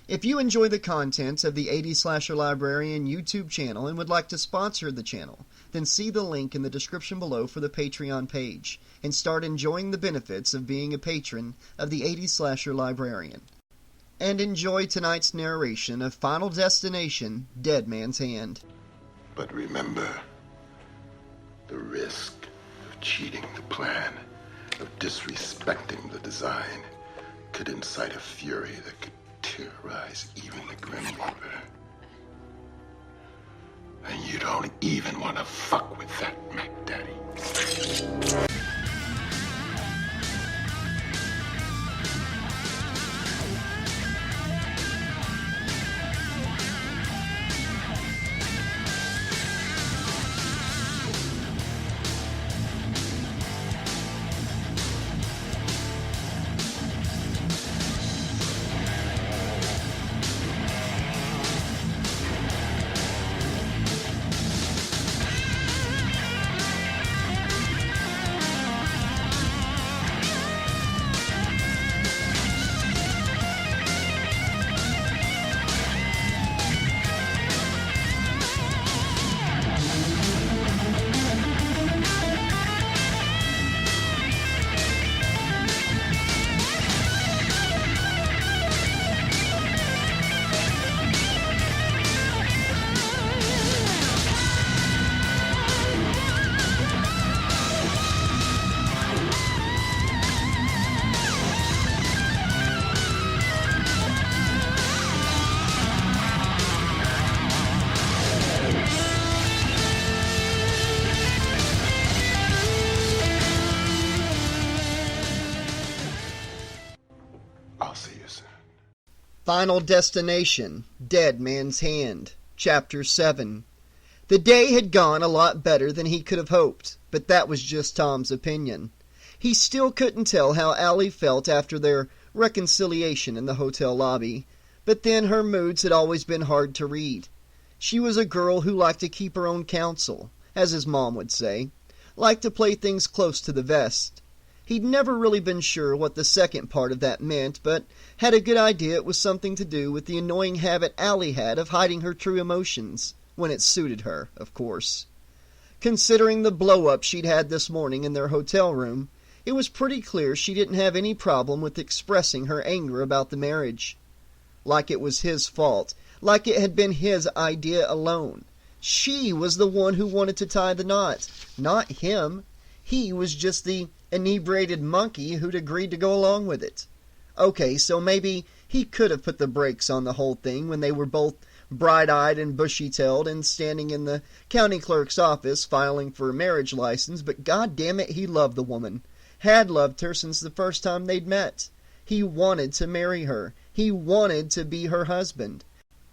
If you enjoy the contents of the 80 Slasher Librarian YouTube channel and would like to sponsor the channel, then see the link in the description below for the Patreon page and start enjoying the benefits of being a patron of the 80 Slasher Librarian. And enjoy tonight's narration of Final Destination, Dead Man's Hand. But remember, the risk of cheating the plan, of disrespecting the design, could incite a fury that could terrorize even the Grim Reaper. And you don't even want to fuck with that, Mac Daddy. Final Destination, Dead Man's Hand, Chapter 7. The day had gone a lot better than he could have hoped, but that was just Tom's opinion. He still couldn't tell how Allie felt after their reconciliation in the hotel lobby, but then her moods had always been hard to read. She was a girl who liked to keep her own counsel, as his mom would say, liked to play things close to the vest. He'd never really been sure what the second part of that meant, but had a good idea it was something to do with the annoying habit Allie had of hiding her true emotions, when it suited her, of course. Considering the blow-up she'd had this morning in their hotel room, it was pretty clear she didn't have any problem with expressing her anger about the marriage. Like it was his fault, like it had been his idea alone. She was the one who wanted to tie the knot, not him. He was just the inebriated monkey who'd agreed to go along with it. Okay, so maybe he could have put the brakes on the whole thing when they were both bright-eyed and bushy-tailed and standing in the county clerk's office filing for a marriage license, but goddamn it, he loved the woman. Had loved her since the first time they'd met. He wanted to marry her. He wanted to be her husband.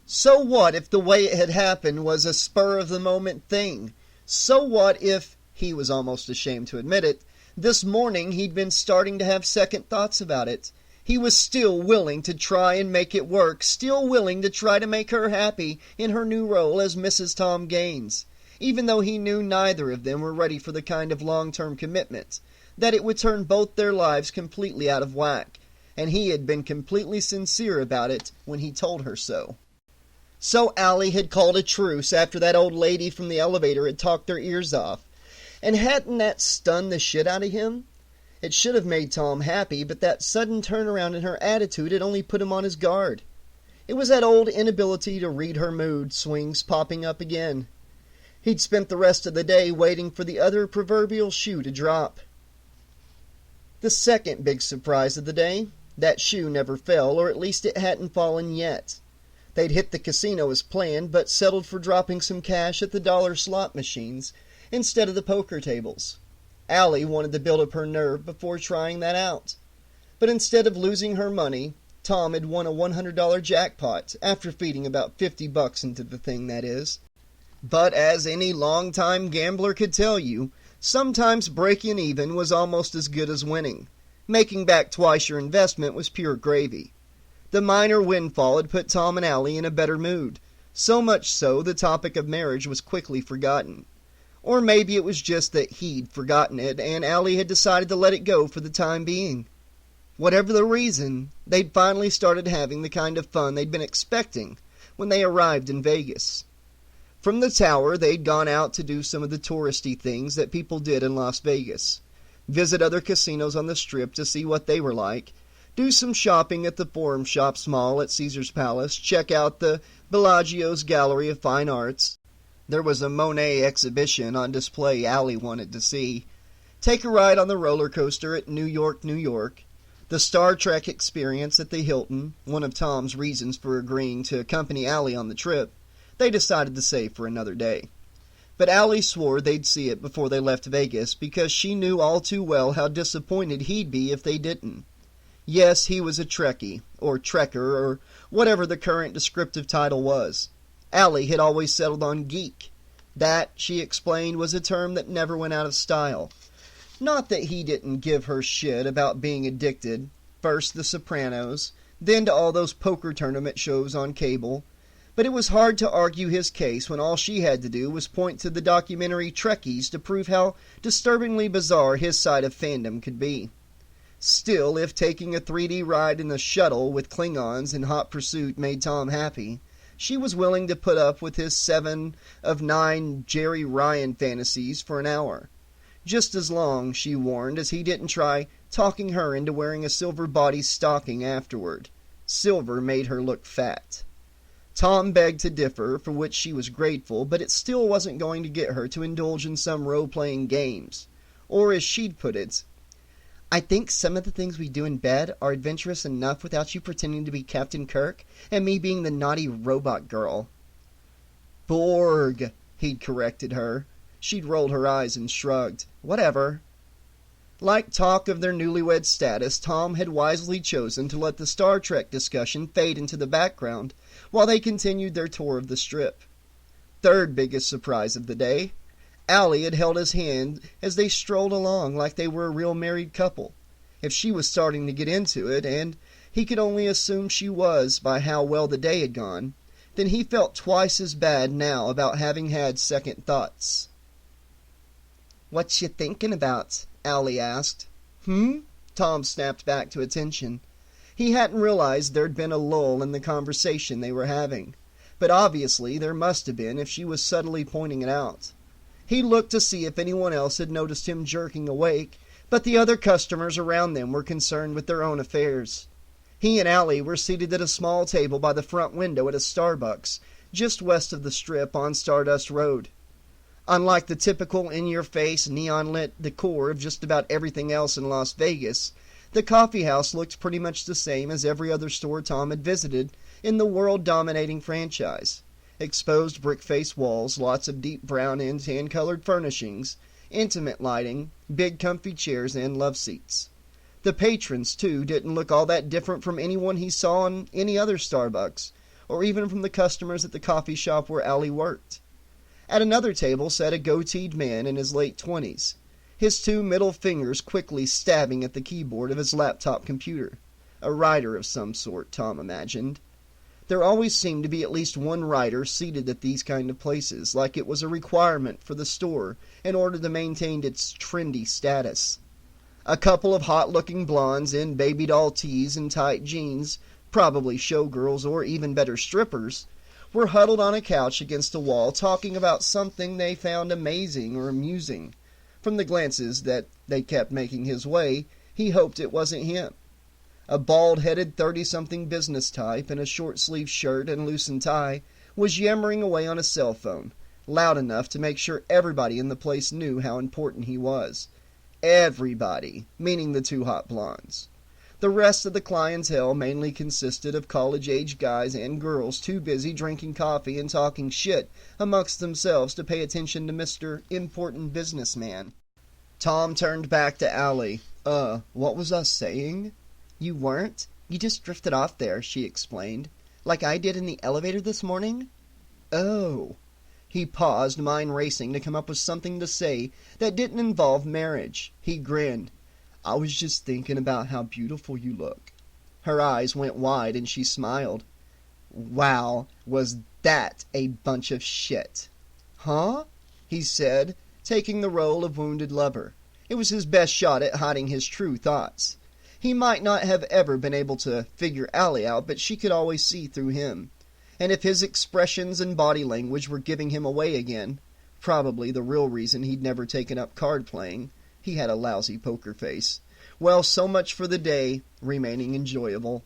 So what if the way it had happened was a spur-of-the-moment thing? So what if, he was almost ashamed to admit it, this morning he'd been starting to have second thoughts about it? He was still willing to try and make it work, still willing to try to make her happy in her new role as Mrs. Tom Gaines, even though he knew neither of them were ready for the kind of long-term commitment, that it would turn both their lives completely out of whack, and he had been completely sincere about it when he told her so. So Allie had called a truce after that old lady from the elevator had talked their ears off. And hadn't that stunned the shit out of him? It should have made Tom happy, but that sudden turnaround in her attitude had only put him on his guard. It was that old inability to read her mood swings popping up again. He'd spent the rest of the day waiting for the other proverbial shoe to drop. The second big surprise of the day, that shoe never fell, or at least it hadn't fallen yet. They'd hit the casino as planned, but settled for dropping some cash at the dollar slot machines instead of the poker tables. Allie wanted to build up her nerve before trying that out. But instead of losing her money, Tom had won a $100 jackpot, after feeding about $50 into the thing, that is. But as any long-time gambler could tell you, sometimes breaking even was almost as good as winning. Making back twice your investment was pure gravy. The minor windfall had put Tom and Allie in a better mood, so much so the topic of marriage was quickly forgotten. Or maybe it was just that he'd forgotten it, and Allie had decided to let it go for the time being. Whatever the reason, they'd finally started having the kind of fun they'd been expecting when they arrived in Vegas. From the tower, they'd gone out to do some of the touristy things that people did in Las Vegas. Visit other casinos on the Strip to see what they were like, do some shopping at the Forum Shops Mall at Caesar's Palace, check out the Bellagio's Gallery of Fine Arts. There was a Monet exhibition on display Allie wanted to see. Take a ride on the roller coaster at New York, New York. The Star Trek experience at the Hilton, one of Tom's reasons for agreeing to accompany Allie on the trip, they decided to save for another day. But Allie swore they'd see it before they left Vegas because she knew all too well how disappointed he'd be if they didn't. Yes, he was a Trekkie, or Trekker, or whatever the current descriptive title was. Allie had always settled on geek. That, she explained, was a term that never went out of style. Not that he didn't give her shit about being addicted, first The Sopranos, then to all those poker tournament shows on cable, but it was hard to argue his case when all she had to do was point to the documentary Trekkies to prove how disturbingly bizarre his side of fandom could be. Still, if taking a 3D ride in the shuttle with Klingons in hot pursuit made Tom happy, she was willing to put up with his 7 of 9 Jerry Ryan fantasies for an hour. Just as long, she warned, as he didn't try talking her into wearing a silver body stocking afterward. Silver made her look fat. Tom begged to differ, for which she was grateful, but it still wasn't going to get her to indulge in some role-playing games. Or, as she'd put it, I think some of the things we do in bed are adventurous enough without you pretending to be Captain Kirk and me being the naughty robot girl. Borg, he'd corrected her. She'd rolled her eyes and shrugged. Whatever. Like talk of their newlywed status, Tom had wisely chosen to let the Star Trek discussion fade into the background while they continued their tour of the Strip. Third biggest surprise of the day, Allie had held his hand as they strolled along like they were a real married couple. If she was starting to get into it, and he could only assume she was by how well the day had gone, then he felt twice as bad now about having had second thoughts. "What you thinking about?" Allie asked. Tom snapped back to attention. He hadn't realized there'd been a lull in the conversation they were having, but obviously there must have been if she was subtly pointing it out. He looked to see if anyone else had noticed him jerking awake, but the other customers around them were concerned with their own affairs. He and Allie were seated at a small table by the front window at a Starbucks, just west of the Strip on Stardust Road. Unlike the typical in-your-face, neon-lit decor of just about everything else in Las Vegas, the coffee house looked pretty much the same as every other store Tom had visited in the world-dominating franchise. Exposed brick-faced walls, lots of deep brown and tan-colored furnishings, intimate lighting, big comfy chairs, and love seats. The patrons, too, didn't look all that different from anyone he saw in any other Starbucks, or even from the customers at the coffee shop where Allie worked. At another table sat a goateed man in his late 20s, his 2 middle fingers quickly stabbing at the keyboard of his laptop computer. A writer of some sort, Tom imagined. There always seemed to be at least one writer seated at these kind of places, like it was a requirement for the store in order to maintain its trendy status. A couple of hot-looking blondes in baby doll tees and tight jeans, probably showgirls or even better strippers, were huddled on a couch against a wall talking about something they found amazing or amusing. From the glances that they kept making his way, he hoped it wasn't him. A bald-headed 30-something business type in a short-sleeved shirt and loosened tie was yammering away on a cell phone, loud enough to make sure everybody in the place knew how important he was. Everybody, meaning the 2 hot blondes. The rest of the clientele mainly consisted of college-age guys and girls too busy drinking coffee and talking shit amongst themselves to pay attention to Mr. Important Businessman. Tom turned back to Allie. What was I saying?" "You weren't. You just drifted off there," she explained. "Like I did in the elevator this morning?" "Oh." He paused, mind racing to come up with something to say that didn't involve marriage. He grinned. "I was just thinking about how beautiful you look." Her eyes went wide and she smiled. "Wow, was that a bunch of shit?" "Huh?" he said, taking the role of wounded lover. It was his best shot at hiding his true thoughts. He might not have ever been able to figure Allie out, but she could always see through him. And if his expressions and body language were giving him away again, probably the real reason he'd never taken up card playing, he had a lousy poker face. Well, so much for the day remaining enjoyable.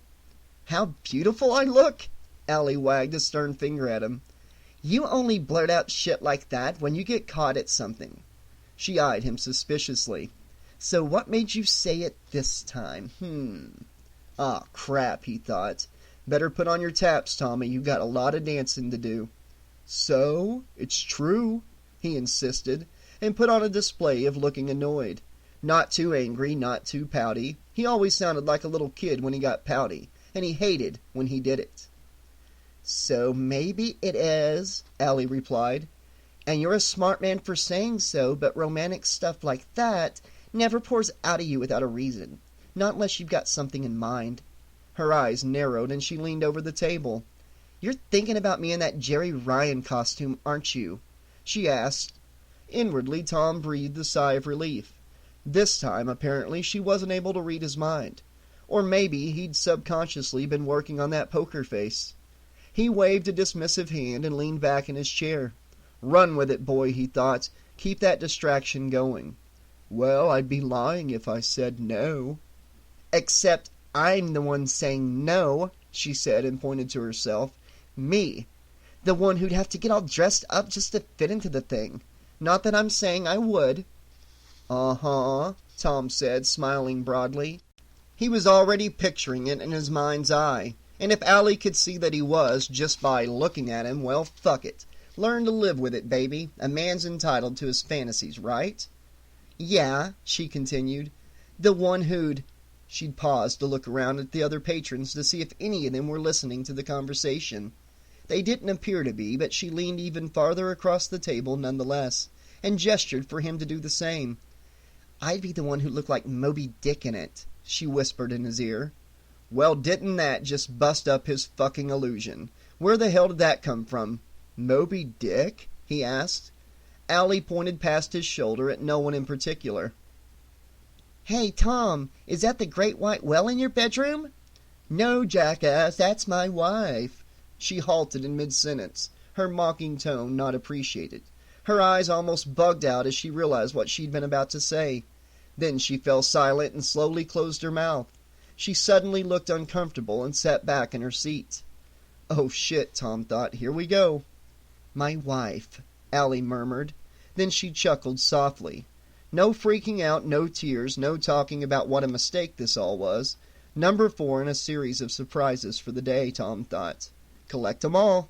"How beautiful I look!" Allie wagged a stern finger at him. "You only blurt out shit like that when you get caught at something." She eyed him suspiciously. "So what made you say it this time? Ah, crap," he thought. "Better put on your taps, Tommy. You got a lot of dancing to do." "So? It's true," he insisted, and put on a display of looking annoyed. Not too angry, not too pouty. He always sounded like a little kid when he got pouty, and he hated when he did it. "So maybe it is," Allie replied. "And you're a smart man for saying so, but romantic stuff like that never pours out of you without a reason. Not unless you've got something in mind." Her eyes narrowed, and she leaned over the table. "You're thinking about me in that Jerry Ryan costume, aren't you?" she asked. Inwardly, Tom breathed a sigh of relief. This time, apparently, she wasn't able to read his mind. Or maybe he'd subconsciously been working on that poker face. He waved a dismissive hand and leaned back in his chair. "Run with it, boy," he thought. "Keep that distraction going." "Well, I'd be lying if I said no." "Except I'm the one saying no," she said, and pointed to herself. "Me. The one who'd have to get all dressed up just to fit into the thing. Not that I'm saying I would." "Uh-huh," Tom said, smiling broadly. He was already picturing it in his mind's eye, and if Allie could see that he was, just by looking at him, well, fuck it. Learn to live with it, baby. A man's entitled to his fantasies, right? "Yeah," she continued. "The one who'd—" She'd paused to look around at the other patrons to see if any of them were listening to the conversation. They didn't appear to be, but she leaned even farther across the table nonetheless, and gestured for him to do the same. "I'd be the one who looked like Moby Dick in it," she whispered in his ear. Well, didn't that just bust up his fucking illusion? Where the hell did that come from? "Moby Dick?" he asked. Allie pointed past his shoulder at no one in particular. "Hey, Tom, is that the great white whale in your bedroom?" "No, jackass, that's my wife." She halted in mid-sentence, her mocking tone not appreciated. Her eyes almost bugged out as she realized what she'd been about to say. Then she fell silent and slowly closed her mouth. She suddenly looked uncomfortable and sat back in her seat. "Oh shit," Tom thought, "here we go." "My wife," Allie murmured. Then she chuckled softly. No freaking out, no tears, no talking about what a mistake this all was. Number 4 in a series of surprises for the day, Tom thought. Collect 'em all.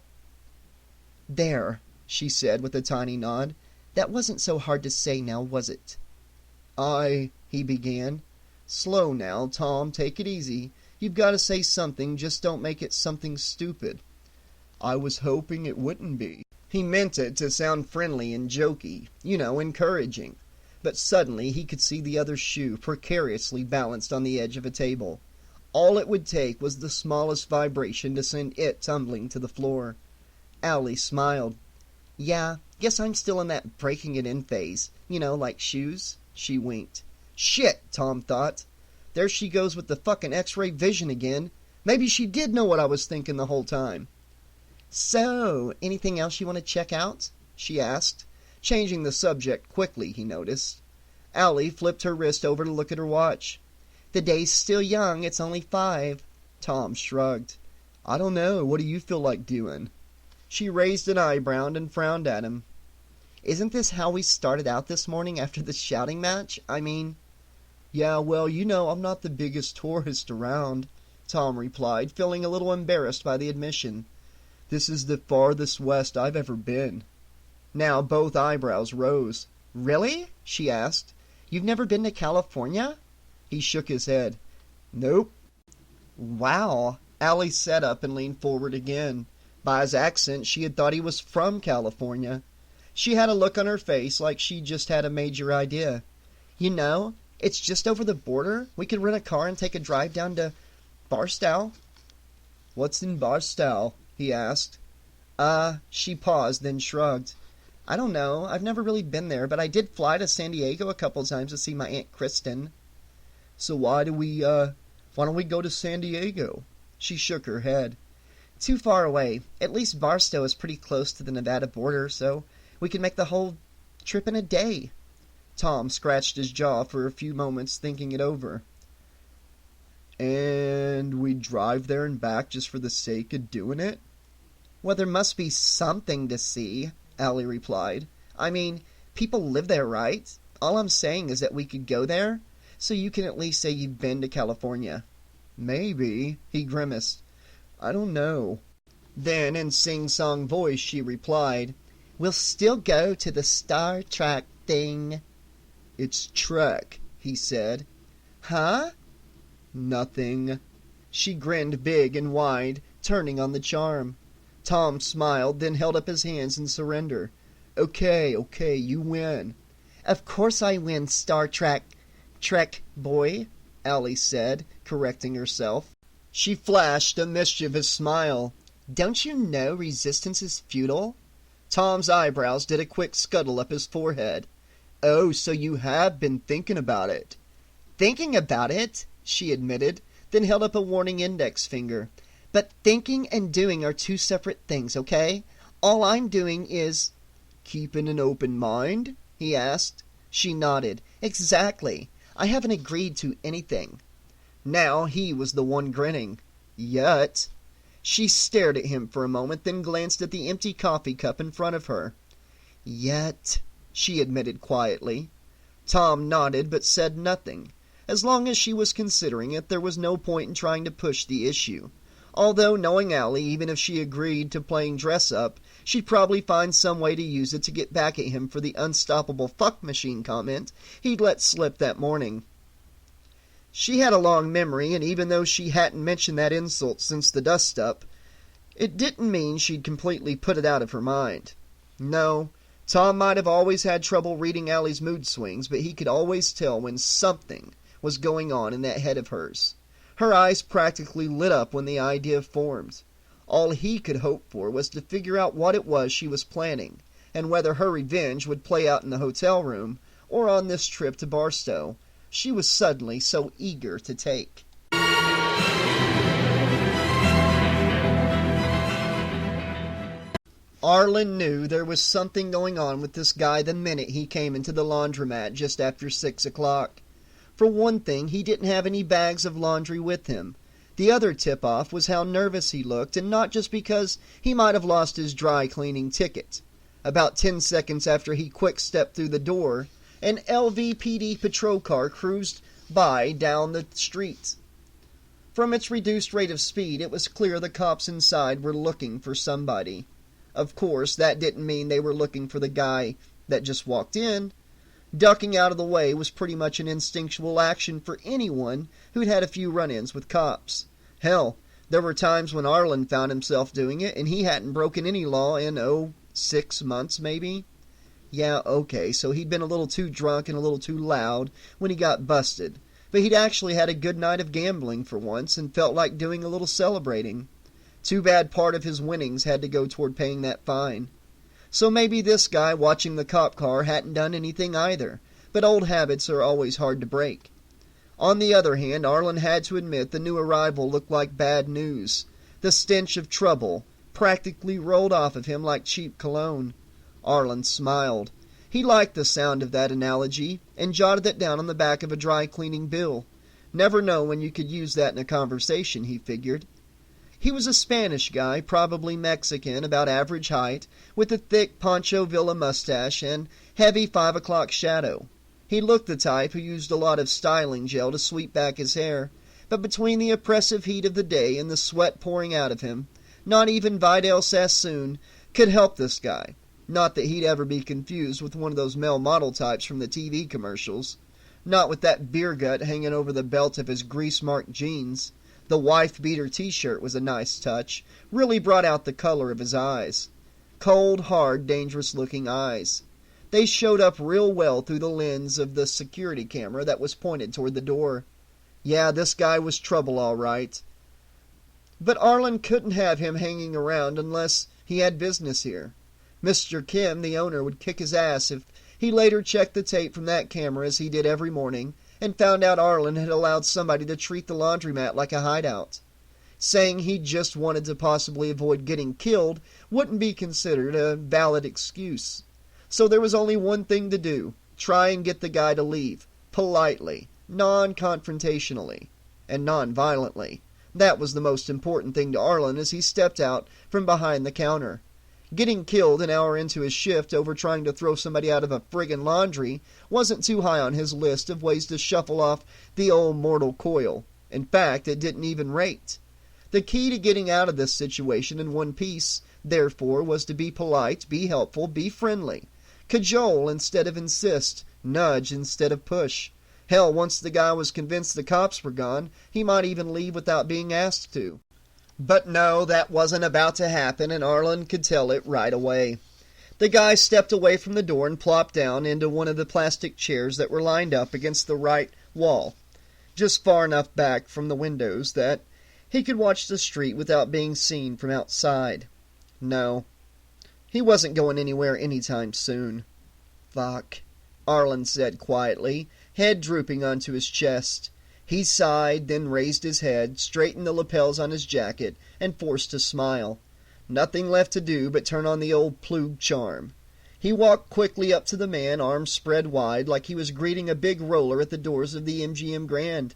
"There," she said with a tiny nod. "That wasn't so hard to say now, was it?" He began. "Slow now, Tom, take it easy. You've got to say something, just don't make it something stupid." "I was hoping it wouldn't be." He meant it to sound friendly and jokey, encouraging. But suddenly he could see the other shoe precariously balanced on the edge of a table. All it would take was the smallest vibration to send it tumbling to the floor. Allie smiled. "Yeah, guess I'm still in that breaking it in phase. Like shoes." She winked. "Shit," Tom thought. "There she goes with the fucking X-ray vision again. Maybe she did know what I was thinking the whole time." "So, anything else you want to check out?" she asked, changing the subject quickly, he noticed. Allie flipped her wrist over to look at her watch. "The day's still young, it's only 5. Tom shrugged. "I don't know, what do you feel like doing?" She raised an eyebrow and frowned at him. "Isn't this how we started out this morning after the shouting match? "Yeah, well, I'm not the biggest tourist around," Tom replied, feeling a little embarrassed by the admission. "This is the farthest west I've ever been." Now both eyebrows rose. "Really?" she asked. "You've never been to California?" He shook his head. "Nope." "Wow." Allie sat up and leaned forward again. By his accent, she had thought he was from California. She had a look on her face like she'd just had a major idea. It's just over the border. We could rent a car and take a drive down to Barstow." "What's in Barstow?" he asked. She paused, then shrugged. "I don't know. I've never really been there, but I did fly to San Diego a couple times to see my Aunt Kristen." So why don't we go to San Diego? She shook her head. Too far away. At least Barstow is pretty close to the Nevada border, so we can make the whole trip in a day. Tom scratched his jaw for a few moments, thinking it over. And we drive there and back just for the sake of doing it? Well, there must be something to see, Allie replied. I mean, people live there, right? All I'm saying is that we could go there, so you can at least say you've been to California. Maybe, he grimaced. I don't know. Then, in sing-song voice, she replied, We'll still go to the Star Trek thing. It's Trek, he said. Huh? Nothing. She grinned big and wide, turning on the charm. Tom smiled, then held up his hands in surrender. Okay, you win. Of course I win, Star Trek boy, Allie said, correcting herself. She flashed a mischievous smile. Don't you know resistance is futile? Tom's eyebrows did a quick scuttle up his forehead. Oh, so you have been thinking about it. Thinking about it, she admitted, then held up a warning index finger. But thinking and doing are two separate things, okay? All I'm doing is... Keeping an open mind? He asked. She nodded. Exactly. I haven't agreed to anything. Now he was the one grinning. Yet. She stared at him for a moment, then glanced at the empty coffee cup in front of her. Yet, she admitted quietly. Tom nodded but said nothing. As long as she was considering it, there was no point in trying to push the issue. Although, knowing Allie, even if she agreed to playing dress-up, she'd probably find some way to use it to get back at him for the unstoppable fuck machine comment he'd let slip that morning. She had a long memory, and even though she hadn't mentioned that insult since the dust-up, it didn't mean she'd completely put it out of her mind. No, Tom might have always had trouble reading Allie's mood swings, but he could always tell when something was going on in that head of hers. Her eyes practically lit up when the idea formed. All he could hope for was to figure out what it was she was planning, and whether her revenge would play out in the hotel room or on this trip to Barstow she was suddenly so eager to take. Arlen knew there was something going on with this guy the minute he came into the laundromat just after 6 o'clock. For one thing, he didn't have any bags of laundry with him. The other tip-off was how nervous he looked, and not just because he might have lost his dry cleaning ticket. About 10 seconds after he quick-stepped through the door, an LVPD patrol car cruised by down the street. From its reduced rate of speed, it was clear the cops inside were looking for somebody. Of course, that didn't mean they were looking for the guy that just walked in. Ducking out of the way was pretty much an instinctual action for anyone who'd had a few run-ins with cops. Hell, there were times when Arlen found himself doing it, and he hadn't broken any law in, 6 months maybe. Yeah, okay, so he'd been a little too drunk and a little too loud when he got busted, but he'd actually had a good night of gambling for once and felt like doing a little celebrating. Too bad part of his winnings had to go toward paying that fine. So maybe this guy watching the cop car hadn't done anything either, but old habits are always hard to break. On the other hand, Arlen had to admit the new arrival looked like bad news. The stench of trouble practically rolled off of him like cheap cologne. Arlen smiled. He liked the sound of that analogy, and jotted it down on the back of a dry-cleaning bill. Never know when you could use that in a conversation, he figured. He was a Spanish guy, probably Mexican, about average height, with a thick Pancho Villa mustache and heavy 5 o'clock shadow. He looked the type who used a lot of styling gel to sweep back his hair, but between the oppressive heat of the day and the sweat pouring out of him, not even Vidal Sassoon could help this guy. Not that he'd ever be confused with one of those male model types from the TV commercials. Not with that beer gut hanging over the belt of his grease-marked jeans. The wife-beater t-shirt was a nice touch, really brought out the color of his eyes. Cold, hard, dangerous-looking eyes. They showed up real well through the lens of the security camera that was pointed toward the door. Yeah, this guy was trouble all right. But Arlen couldn't have him hanging around unless he had business here. Mr. Kim, the owner, would kick his ass if he later checked the tape from that camera as he did every morning, and found out Arlen had allowed somebody to treat the laundromat like a hideout. Saying he just wanted to possibly avoid getting killed wouldn't be considered a valid excuse. So there was only one thing to do: try and get the guy to leave, politely, non-confrontationally, and non-violently. That was the most important thing to Arlen as he stepped out from behind the counter. Getting killed an hour into his shift over trying to throw somebody out of a friggin' laundry wasn't too high on his list of ways to shuffle off the old mortal coil. In fact, it didn't even rate. The key to getting out of this situation in one piece, therefore, was to be polite, be helpful, be friendly. Cajole instead of insist, nudge instead of push. Hell, once the guy was convinced the cops were gone, he might even leave without being asked to. But no, that wasn't about to happen, and Arlen could tell it right away. The guy stepped away from the door and plopped down into one of the plastic chairs that were lined up against the right wall, just far enough back from the windows that he could watch the street without being seen from outside. No, he wasn't going anywhere anytime soon. Fuck, Arlen said quietly, head drooping onto his chest. He sighed, then raised his head, straightened the lapels on his jacket, and forced a smile. Nothing left to do but turn on the old plug charm. He walked quickly up to the man, arms spread wide, like he was greeting a big roller at the doors of the MGM Grand.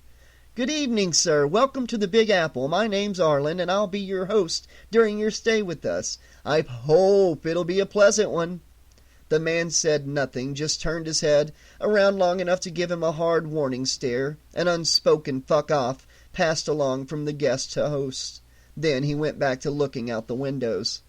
"Good evening, sir. Welcome to the Big Apple. My name's Arlen, and I'll be your host during your stay with us. I hope it'll be a pleasant one." The man said nothing, just turned his head around long enough to give him a hard warning stare. An unspoken fuck off passed along from the guest to host. Then he went back to looking out the windows.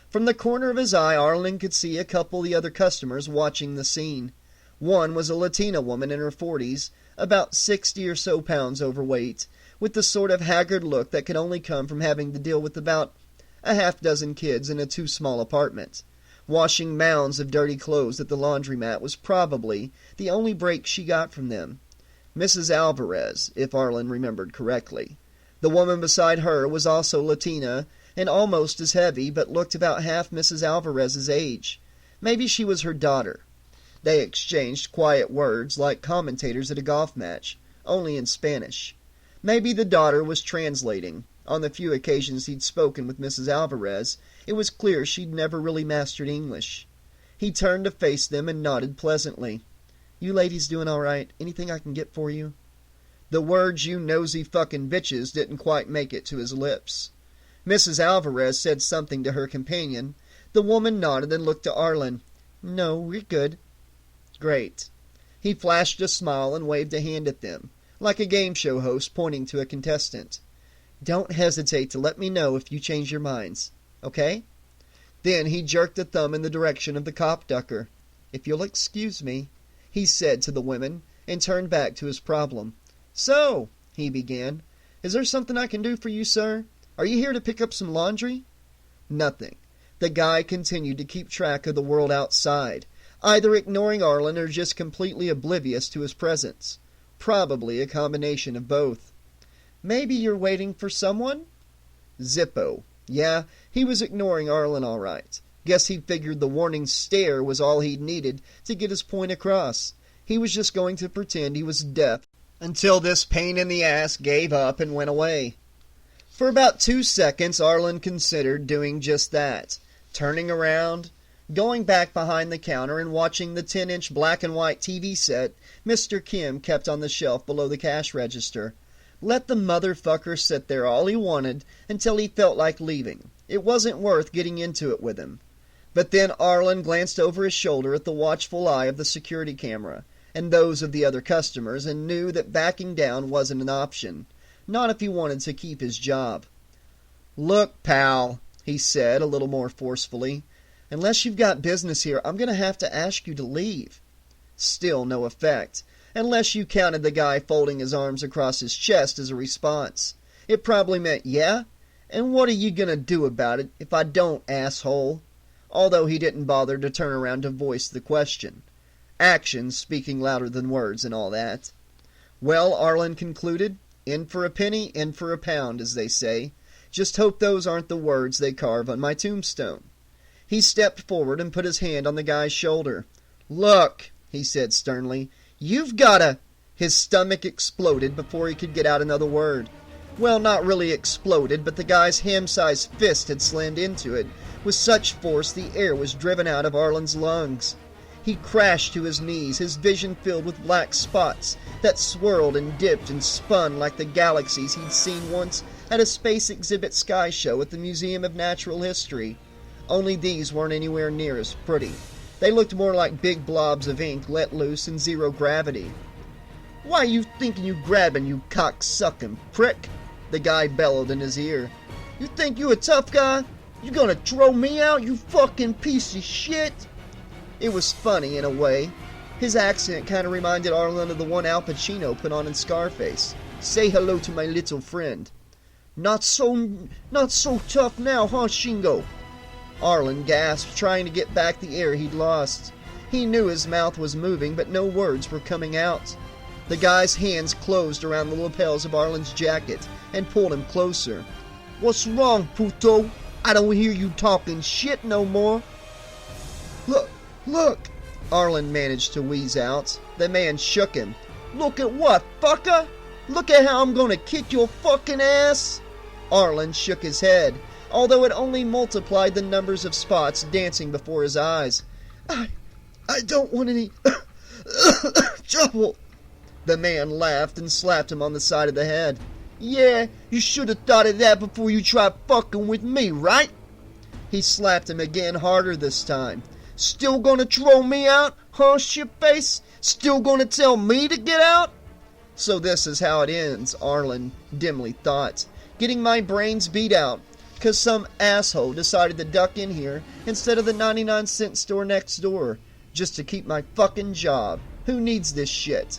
From the corner of his eye, Arlen could see a couple of the other customers watching the scene. One was a Latina woman in her 40s, about 60 or so pounds overweight, with the sort of haggard look that could only come from having to deal with about a half-dozen kids in a too-small apartment. Washing mounds of dirty clothes at the laundromat was probably the only break she got from them. Mrs. Alvarez, if Arlen remembered correctly. The woman beside her was also Latina and almost as heavy, but looked about half Mrs. Alvarez's age. Maybe she was her daughter. They exchanged quiet words like commentators at a golf match, only in Spanish. Maybe the daughter was translating. On the few occasions he'd spoken with Mrs. Alvarez, it was clear she'd never really mastered English. He turned to face them and nodded pleasantly. "You ladies doing all right? Anything I can get for you?" The words "you nosy fucking bitches" didn't quite make it to his lips. Mrs. Alvarez said something to her companion. The woman nodded and looked to Arlen. "No, we're good." "Great." He flashed a smile and waved a hand at them, like a game show host pointing to a contestant. "Don't hesitate to let me know if you change your minds. Okay?" Then he jerked a thumb in the direction of the cop ducker. "If you'll excuse me," he said to the women, and turned back to his problem. "So," he began, "is there something I can do for you, sir? Are you here to pick up some laundry?" Nothing. The guy continued to keep track of the world outside, either ignoring Arlen or just completely oblivious to his presence. Probably a combination of both. "Maybe you're waiting for someone?" Zippo. Yeah, he was ignoring Arlen all right. Guess he figured the warning stare was all he'd needed to get his point across. He was just going to pretend he was deaf until this pain in the ass gave up and went away. For about 2 seconds, Arlen considered doing just that. Turning around, going back behind the counter and watching the 10-inch black and white TV set Mr. Kim kept on the shelf below the cash register. Let the motherfucker sit there all he wanted until he felt like leaving. It wasn't worth getting into it with him. But then Arlen glanced over his shoulder at the watchful eye of the security camera and those of the other customers and knew that backing down wasn't an option. Not if he wanted to keep his job. "Look, pal," he said a little more forcefully, "unless you've got business here, I'm going to have to ask you to leave." Still no effect. Unless you counted the guy folding his arms across his chest as a response. It probably meant, "Yeah? And what are you gonna do about it if I don't, asshole?" Although he didn't bother to turn around to voice the question. Actions speaking louder than words and all that. Well, Arlen concluded, in for a penny, in for a pound, as they say. Just hope those aren't the words they carve on my tombstone. He stepped forward and put his hand on the guy's shoulder. "Look," he said sternly, "you've gotta..." His stomach exploded before he could get out another word. Well, not really exploded, but the guy's ham-sized fist had slammed into it with such force the air was driven out of Arlen's lungs. He crashed to his knees, his vision filled with black spots that swirled and dipped and spun like the galaxies he'd seen once at a space exhibit sky show at the Museum of Natural History. Only these weren't anywhere near as pretty. They looked more like big blobs of ink let loose in zero gravity. "Why you thinking you grabbing, you cocksucking prick?" the guy bellowed in his ear. "You think you a tough guy? You gonna throw me out, you fucking piece of shit?" It was funny in a way. His accent kind of reminded Arlen of the one Al Pacino put on in Scarface. "Say hello to my little friend." Not so tough now, huh, Shingo?" Arlen gasped, trying to get back the air he'd lost. He knew his mouth was moving, but no words were coming out. The guy's hands closed around the lapels of Arlen's jacket and pulled him closer. "What's wrong, puto? I don't hear you talking shit no more." Look, Arlen managed to wheeze out. The man shook him. "Look at what, fucker? Look at how I'm gonna kick your fucking ass." Arlen shook his head, although it only multiplied the numbers of spots dancing before his eyes. I don't want any trouble." The man laughed and slapped him on the side of the head. "Yeah, you should have thought of that before you tried fucking with me, right?" He slapped him again, harder this time. "Still gonna throw me out, huh, shitface? Still gonna tell me to get out?" So this is how it ends, Arlen dimly thought. Getting my brains beat out, 'cause some asshole decided to duck in here instead of the 99-cent store next door, just to keep my fucking job. Who needs this shit?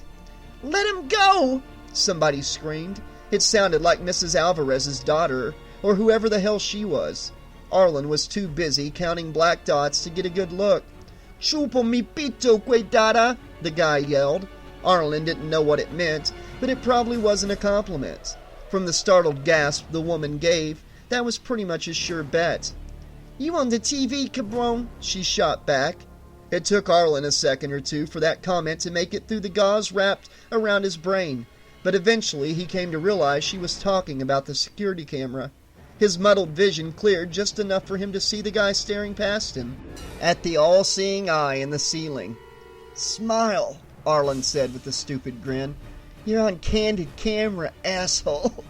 "Let him go!" somebody screamed. It sounded like Mrs. Alvarez's daughter, or whoever the hell she was. Arlen was too busy counting black dots to get a good look. "Chupo mi pito, cuidada!" the guy yelled. Arlen didn't know what it meant, but it probably wasn't a compliment. From the startled gasp the woman gave, that was pretty much a sure bet. "You on the TV, cabron?" she shot back. It took Arlen a second or two for that comment to make it through the gauze wrapped around his brain, but eventually he came to realize she was talking about the security camera. His muddled vision cleared just enough for him to see the guy staring past him, at the all-seeing eye in the ceiling. "Smile," Arlen said with a stupid grin. "You're on candid camera, asshole."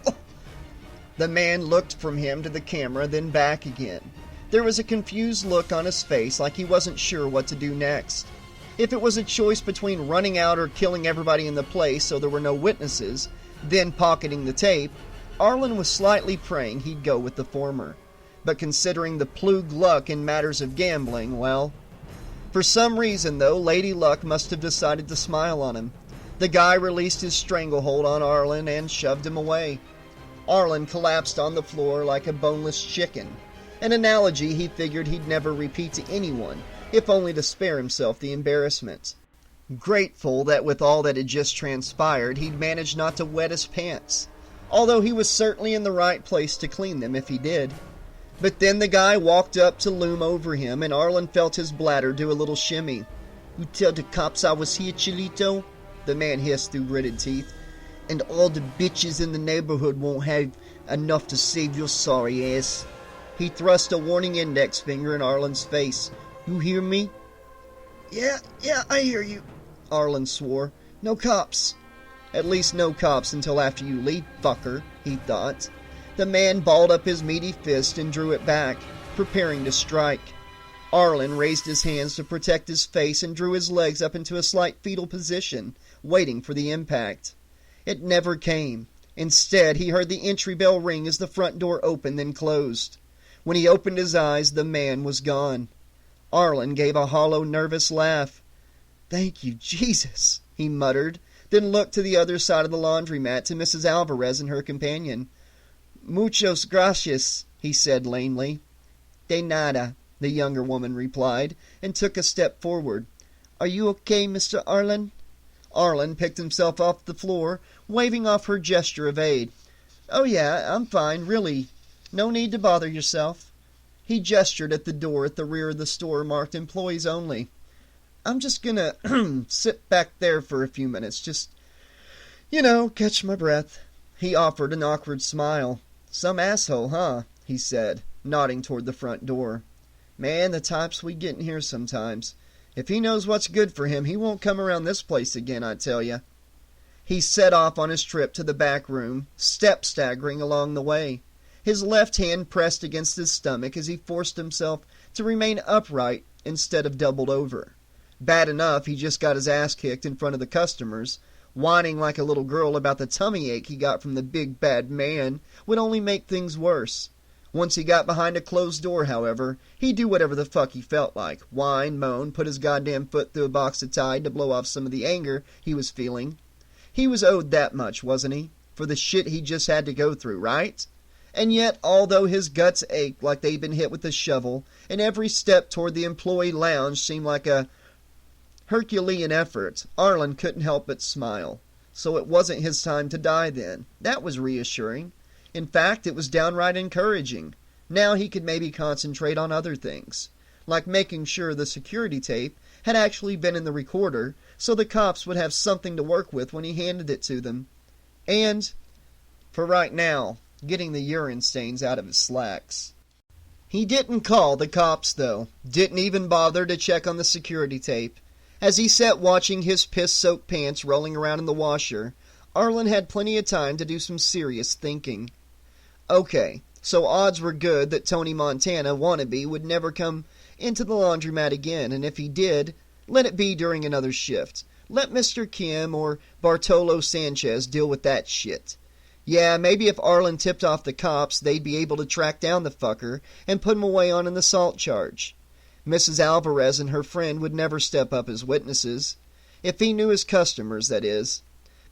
The man looked from him to the camera, then back again. There was a confused look on his face, like he wasn't sure what to do next. If it was a choice between running out or killing everybody in the place so there were no witnesses, then pocketing the tape, Arlen was slightly praying he'd go with the former. But considering the plug luck in matters of gambling, well... For some reason, though, Lady Luck must have decided to smile on him. The guy released his stranglehold on Arlen and shoved him away. Arlen collapsed on the floor like a boneless chicken, an analogy he figured he'd never repeat to anyone, if only to spare himself the embarrassment. Grateful that with all that had just transpired, he'd managed not to wet his pants, although he was certainly in the right place to clean them if he did. But then the guy walked up to loom over him, and Arlen felt his bladder do a little shimmy. "You tell the cops I was here, Chilito?" the man hissed through gritted teeth. "And all the bitches in the neighborhood won't have enough to save your sorry ass." He thrust a warning index finger in Arlen's face. "You hear me?" Yeah, I hear you," Arlen swore. "No cops." At least no cops until after you leave, fucker, he thought. The man balled up his meaty fist and drew it back, preparing to strike. Arlen raised his hands to protect his face and drew his legs up into a slight fetal position, waiting for the impact. It never came. Instead, he heard the entry bell ring as the front door opened then closed. When he opened his eyes, the man was gone. Arlen gave a hollow, nervous laugh. "Thank you, Jesus," he muttered, then looked to the other side of the laundromat to Mrs. Alvarez and her companion. "Muchos gracias," he said lamely. "De nada," the younger woman replied, and took a step forward. "Are you okay, Mr. Arlen?" Arlen picked himself off the floor, waving off her gesture of aid. "Oh yeah, I'm fine, really. No need to bother yourself." He gestured at the door at the rear of the store marked Employees Only. "I'm just gonna sit back there for a few minutes. Just Catch my breath. He offered an awkward smile. Some asshole, huh? He said, nodding toward the front door. Man, the types we get in here sometimes. If he knows what's good for him, he won't come around this place again, I tell ya. He set off on his trip to the back room, step-staggering along the way. His left hand pressed against his stomach as he forced himself to remain upright instead of doubled over. Bad enough he just got his ass kicked in front of the customers. Whining like a little girl about the tummy ache he got from the big bad man would only make things worse. Once he got behind a closed door, however, he'd do whatever the fuck he felt like. Whine, moan, put his goddamn foot through a box of Tide to blow off some of the anger he was feeling. He was owed that much, wasn't he? For the shit he just had to go through, right? And yet, although his guts ached like they'd been hit with a shovel, and every step toward the employee lounge seemed like a Herculean effort, Arlen couldn't help but smile. So it wasn't his time to die then. That was reassuring. In fact, it was downright encouraging. Now he could maybe concentrate on other things, like making sure the security tape had actually been in the recorder so the cops would have something to work with when he handed it to them. And, for right now, getting the urine stains out of his slacks. He didn't call the cops, though. Didn't even bother to check on the security tape. As he sat watching his piss-soaked pants rolling around in the washer, Arlen had plenty of time to do some serious thinking. Okay, so odds were good that Tony Montana wannabe would never come into the laundromat again, and if he did, let it be during another shift. Let Mr. Kim or Bartolo Sanchez deal with that shit. Yeah, maybe if Arlen tipped off the cops, they'd be able to track down the fucker and put him away on an assault charge. Mrs. Alvarez and her friend would never step up as witnesses. If he knew his customers, that is.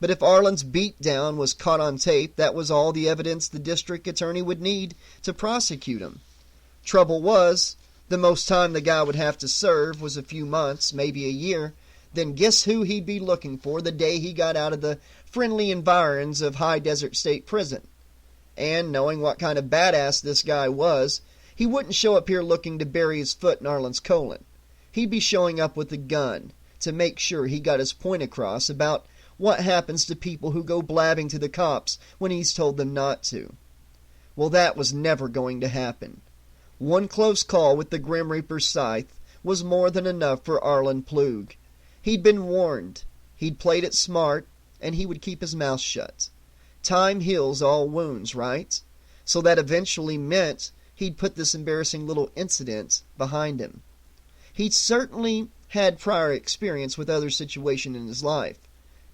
But if Arlen's beatdown was caught on tape, that was all the evidence the district attorney would need to prosecute him. Trouble was, the most time the guy would have to serve was a few months, maybe a year. Then guess who he'd be looking for the day he got out of the friendly environs of High Desert State Prison. And knowing what kind of badass this guy was, he wouldn't show up here looking to bury his foot in Arlen's colon. He'd be showing up with a gun to make sure he got his point across about what happens to people who go blabbing to the cops when he's told them not to. Well, that was never going to happen. One close call with the Grim Reaper's scythe was more than enough for Arlen Plug. He'd been warned. He'd played it smart, and he would keep his mouth shut. Time heals all wounds, right? So that eventually meant he'd put this embarrassing little incident behind him. He'd certainly had prior experience with other situations in his life,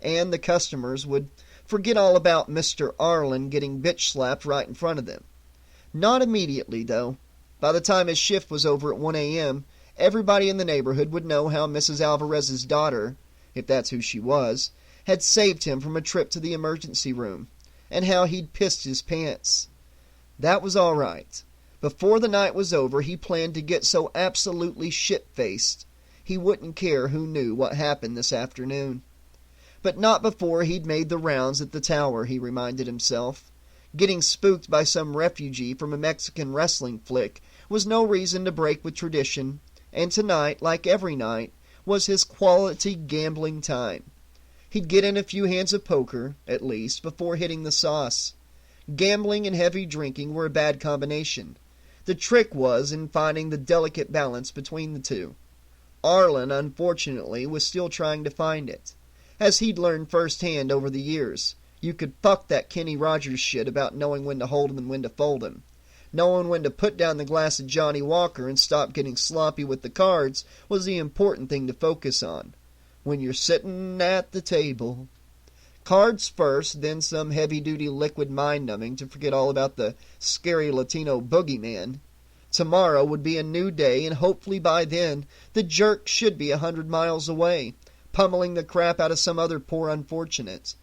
and the customers would forget all about Mr. Arlen getting bitch-slapped right in front of them. Not immediately, though. By the time his shift was over at 1 a.m., everybody in the neighborhood would know how Mrs. Alvarez's daughter, if that's who she was, had saved him from a trip to the emergency room, and how he'd pissed his pants. That was all right. Before the night was over, he planned to get so absolutely shit-faced he wouldn't care who knew what happened this afternoon. But not before he'd made the rounds at the tower, he reminded himself. Getting spooked by some refugee from a Mexican wrestling flick was no reason to break with tradition, and tonight, like every night, was his quality gambling time. He'd get in a few hands of poker, at least, before hitting the sauce. Gambling and heavy drinking were a bad combination. The trick was in finding the delicate balance between the two. Arlen, unfortunately, was still trying to find it. As he'd learned firsthand over the years, you could fuck that Kenny Rogers shit about knowing when to hold him and when to fold him. Knowing when to put down the glass of Johnny Walker and stop getting sloppy with the cards was the important thing to focus on. When you're sitting at the table. Cards first, then some heavy-duty liquid mind-numbing to forget all about the scary Latino boogeyman. Tomorrow would be a new day, and hopefully by then the jerk should be 100 miles away, pummeling the crap out of some other poor unfortunate.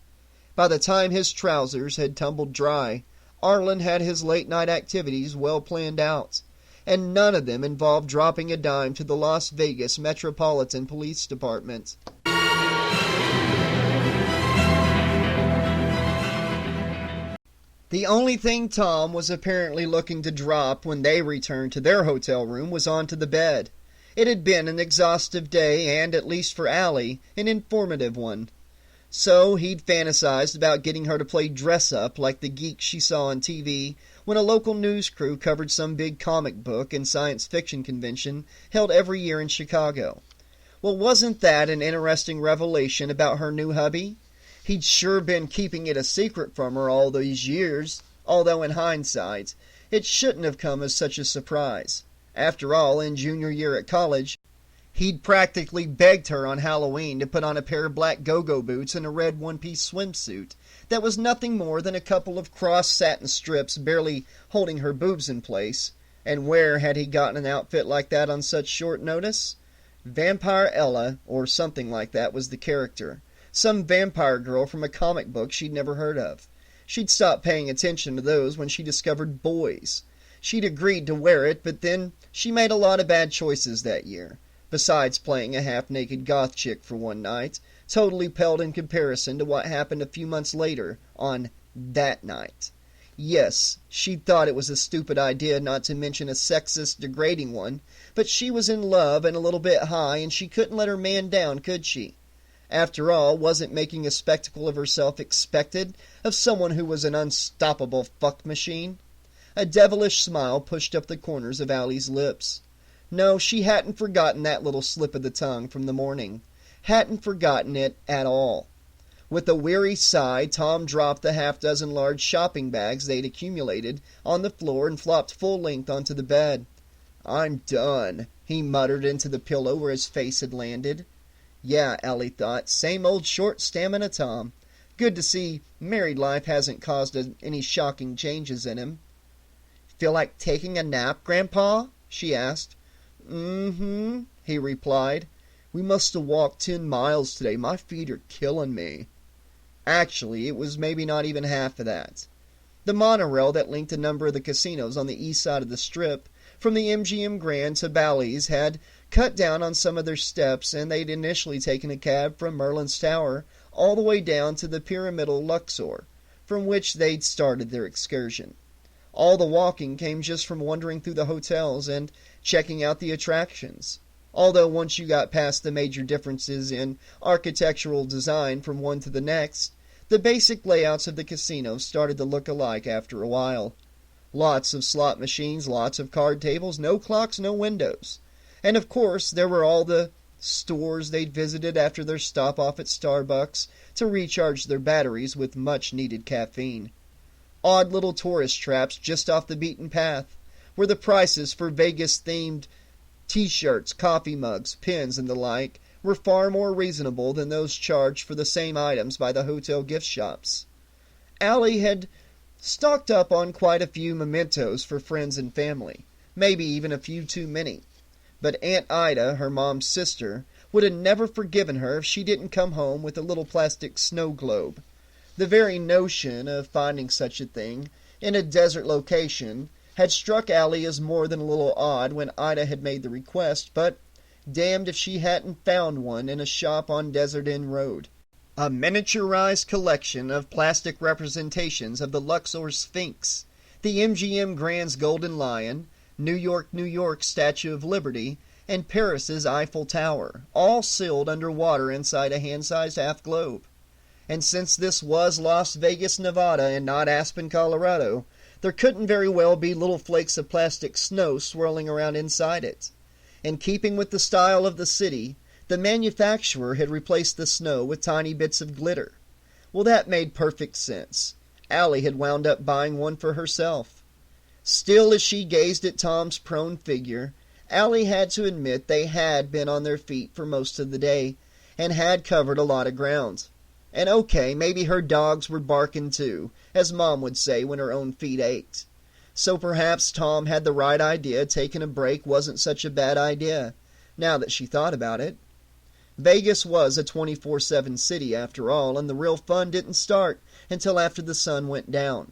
By the time his trousers had tumbled dry, Arlen had his late-night activities well planned out, and none of them involved dropping a dime to the Las Vegas Metropolitan Police Department. The only thing Tom was apparently looking to drop when they returned to their hotel room was onto the bed. It had been an exhaustive day and, at least for Allie, an informative one. So he'd fantasized about getting her to play dress-up like the geeks she saw on TV when a local news crew covered some big comic book and science fiction convention held every year in Chicago. Well, wasn't that an interesting revelation about her new hubby? He'd sure been keeping it a secret from her all these years, although in hindsight, it shouldn't have come as such a surprise. After all, in junior year at college, he'd practically begged her on Halloween to put on a pair of black go-go boots and a red one-piece swimsuit that was nothing more than a couple of crossed satin strips barely holding her boobs in place. And where had he gotten an outfit like that on such short notice? Vampire Ella, or something like that, was the character. Some vampire girl from a comic book she'd never heard of. She'd stopped paying attention to those when she discovered boys. She'd agreed to wear it, but then she made a lot of bad choices that year. Besides playing a half-naked goth chick for one night, totally paled in comparison to what happened a few months later on that night. Yes, she'd thought it was a stupid idea, not to mention a sexist, degrading one, but she was in love and a little bit high, and she couldn't let her man down, could she? After all, wasn't making a spectacle of herself expected of someone who was an unstoppable fuck machine? A devilish smile pushed up the corners of Allie's lips. No, she hadn't forgotten that little slip of the tongue from the morning. Hadn't forgotten it at all. With a weary sigh, Tom dropped the half-dozen large shopping bags they'd accumulated on the floor and flopped full length onto the bed. "I'm done," he muttered into the pillow where his face had landed. Yeah, Allie thought, same old short stamina Tom. Good to see married life hasn't caused any shocking changes in him. "Feel like taking a nap, Grandpa?" she asked. "Mm-hmm," he replied. "We must have walked 10 miles today. My feet are killing me." Actually, it was maybe not even half of that. The monorail that linked a number of the casinos on the east side of the Strip, from the MGM Grand to Bally's, had cut down on some of their steps, and they'd initially taken a cab from Merlin's Tower all the way down to the pyramidal Luxor, from which they'd started their excursion. All the walking came just from wandering through the hotels and checking out the attractions. Although once you got past the major differences in architectural design from one to the next, the basic layouts of the casinos started to look alike after a while. Lots of slot machines, lots of card tables, no clocks, no windows. And of course, there were all the stores they'd visited after their stop off at Starbucks to recharge their batteries with much-needed caffeine. Odd little tourist traps just off the beaten path, where the prices for Vegas-themed T-shirts, coffee mugs, pins, and the like were far more reasonable than those charged for the same items by the hotel gift shops. Allie had stocked up on quite a few mementos for friends and family, maybe even a few too many. But Aunt Ida, her mom's sister, would have never forgiven her if she didn't come home with a little plastic snow globe. The very notion of finding such a thing in a desert location had struck Allie as more than a little odd when Ida had made the request, but damned if she hadn't found one in a shop on Desert Inn Road. A miniaturized collection of plastic representations of the Luxor Sphinx, the MGM Grand's Golden Lion, New York Statue of Liberty, and Paris's Eiffel Tower, all sealed underwater inside a hand-sized half-globe. And since this was Las Vegas, Nevada, and not Aspen, Colorado, there couldn't very well be little flakes of plastic snow swirling around inside it. In keeping with the style of the city, the manufacturer had replaced the snow with tiny bits of glitter. Well, that made perfect sense. Allie had wound up buying one for herself. Still, as she gazed at Tom's prone figure, Allie had to admit they had been on their feet for most of the day, and had covered a lot of ground. And okay, maybe her dogs were barking too, as Mom would say when her own feet ached. So perhaps Tom had the right idea. Taking a break wasn't such a bad idea, now that she thought about it. Vegas was a 24/7 city after all, and the real fun didn't start until after the sun went down.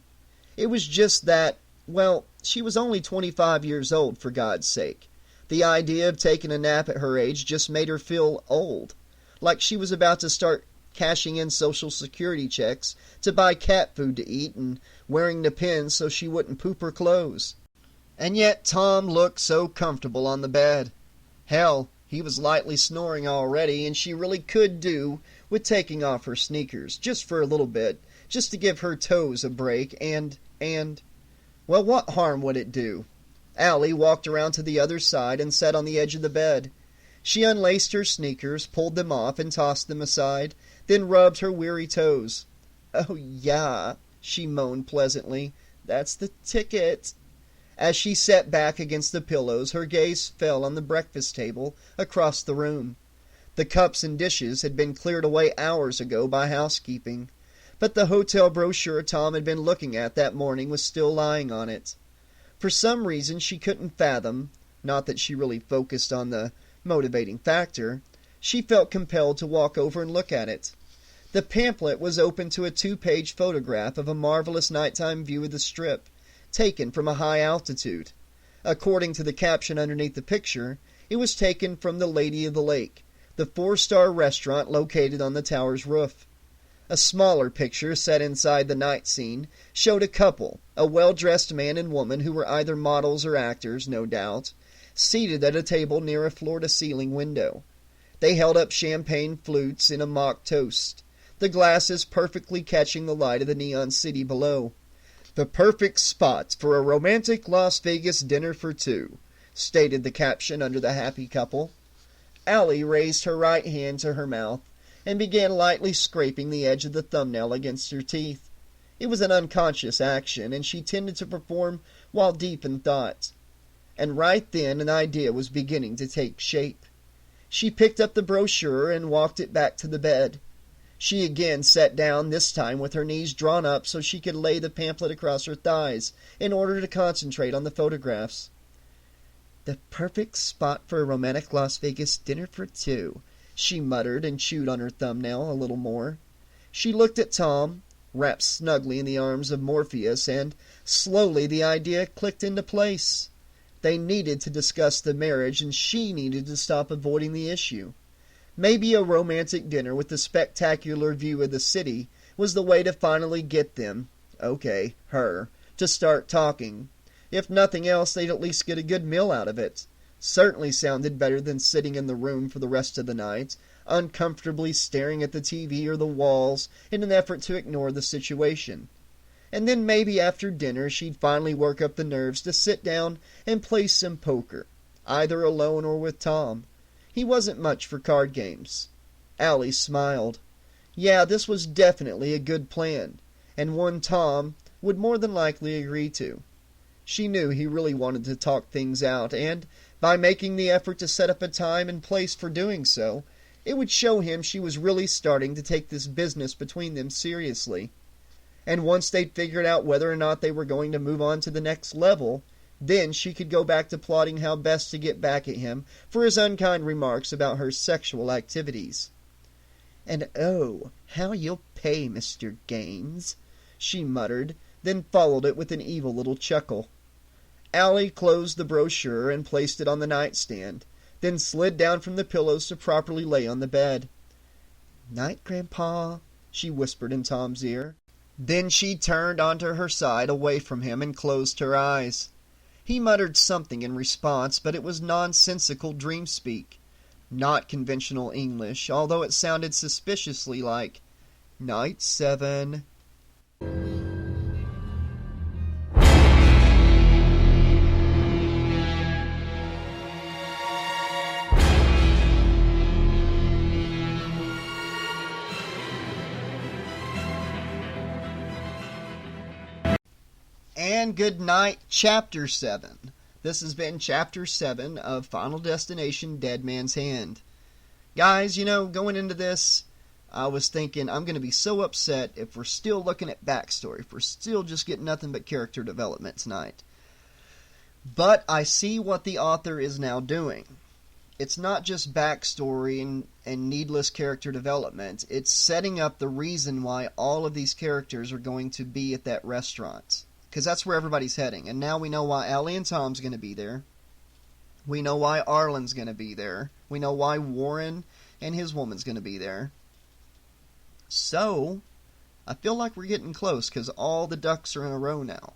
It was just that, well, she was only 25 years old, for God's sake. The idea of taking a nap at her age just made her feel old, like she was about to start cashing in Social Security checks to buy cat food to eat and wearing the pins so she wouldn't poop her clothes. And yet Tom looked so comfortable on the bed. Hell, he was lightly snoring already, and she really could do with taking off her sneakers, just for a little bit, just to give her toes a break, well, what harm would it do? Allie walked around to the other side and sat on the edge of the bed. She unlaced her sneakers, pulled them off, and tossed them aside, then rubbed her weary toes. "Oh, yeah," she moaned pleasantly. "That's the ticket." As she sat back against the pillows, her gaze fell on the breakfast table across the room. The cups and dishes had been cleared away hours ago by housekeeping, but the hotel brochure Tom had been looking at that morning was still lying on it. For some reason she couldn't fathom, not that she really focused on the motivating factor, she felt compelled to walk over and look at it. The pamphlet was open to a 2-page photograph of a marvelous nighttime view of the Strip, taken from a high altitude. According to the caption underneath the picture, it was taken from the Lady of the Lake, the 4-star restaurant located on the tower's roof. A smaller picture, set inside the night scene, showed a couple, a well-dressed man and woman who were either models or actors, no doubt, seated at a table near a floor-to-ceiling window. They held up champagne flutes in a mock toast, the glasses perfectly catching the light of the neon city below. "The perfect spot for a romantic Las Vegas dinner for two," stated the caption under the happy couple. Allie raised her right hand to her mouth and began lightly scraping the edge of the thumbnail against her teeth. It was an unconscious action, and she tended to perform while deep in thought. And right then an idea was beginning to take shape. She picked up the brochure and walked it back to the bed. She again sat down, this time with her knees drawn up so she could lay the pamphlet across her thighs in order to concentrate on the photographs. "The perfect spot for a romantic Las Vegas dinner for two," she muttered and chewed on her thumbnail a little more. She looked at Tom, wrapped snugly in the arms of Morpheus, and slowly the idea clicked into place. They needed to discuss the marriage, and she needed to stop avoiding the issue. Maybe a romantic dinner with a spectacular view of the city was the way to finally get them, her, to start talking. If nothing else, they'd at least get a good meal out of it. Certainly sounded better than sitting in the room for the rest of the night, uncomfortably staring at the TV or the walls in an effort to ignore the situation. And then maybe after dinner she'd finally work up the nerves to sit down and play some poker, either alone or with Tom. He wasn't much for card games. Allie smiled. Yeah, this was definitely a good plan, and one Tom would more than likely agree to. She knew he really wanted to talk things out, and by making the effort to set up a time and place for doing so, it would show him she was really starting to take this business between them seriously. And once they'd figured out whether or not they were going to move on to the next level, then she could go back to plotting how best to get back at him for his unkind remarks about her sexual activities. "And oh, how you'll pay, Mr. Gaines," she muttered, then followed it with an evil little chuckle. Allie closed the brochure and placed it on the nightstand, then slid down from the pillows to properly lay on the bed. "Night, Grandpa," she whispered in Tom's ear. Then she turned onto her side away from him and closed her eyes. He muttered something in response, but it was nonsensical dream-speak, not conventional English, although it sounded suspiciously like "Night 7. And good night, Chapter 7. This has been Chapter 7 of Final Destination Dead Man's Hand. Guys, going into this, I was thinking I'm going to be so upset if we're still looking at backstory, if we're still just getting nothing but character development tonight. But I see what the author is now doing. It's not just backstory and needless character development. It's setting up the reason why all of these characters are going to be at that restaurant. Because that's where everybody's heading. And now we know why Allie and Tom's going to be there. We know why Arlen's going to be there. We know why Warren and his woman's going to be there. So, I feel like we're getting close because all the ducks are in a row now.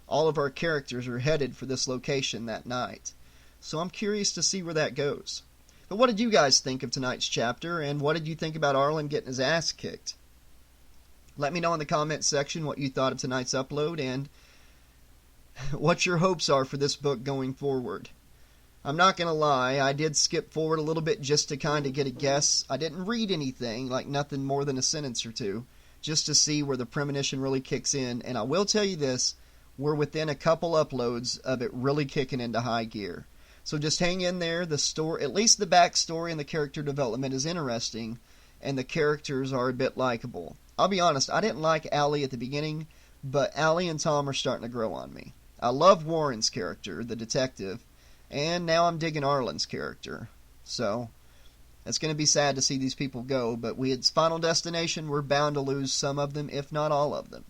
All of our characters are headed for this location that night. So I'm curious to see where that goes. But what did you guys think of tonight's chapter, and what did you think about Arlen getting his ass kicked? Let me know in the comments section what you thought of tonight's upload, and what your hopes are for this book going forward. I'm not going to lie, I did skip forward a little bit just to kind of get a guess. I didn't read anything, like nothing more than a sentence or two, just to see where the premonition really kicks in. And I will tell you this, we're within a couple uploads of it really kicking into high gear. So just hang in there. The story, at least the backstory and the character development is interesting, and the characters are a bit likable. I'll be honest, I didn't like Allie at the beginning, but Allie and Tom are starting to grow on me. I love Warren's character, the detective, and now I'm digging Arlen's character. So, it's going to be sad to see these people go, but it's Final Destination. We're bound to lose some of them, if not all of them.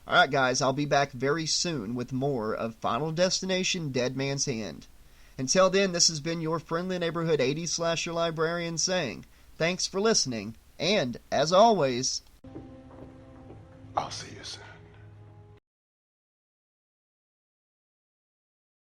Alright guys, I'll be back very soon with more of Final Destination Dead Man's Hand. Until then, this has been your friendly neighborhood 80s slasher librarian saying, thanks for listening, and, as always, I'll see you soon.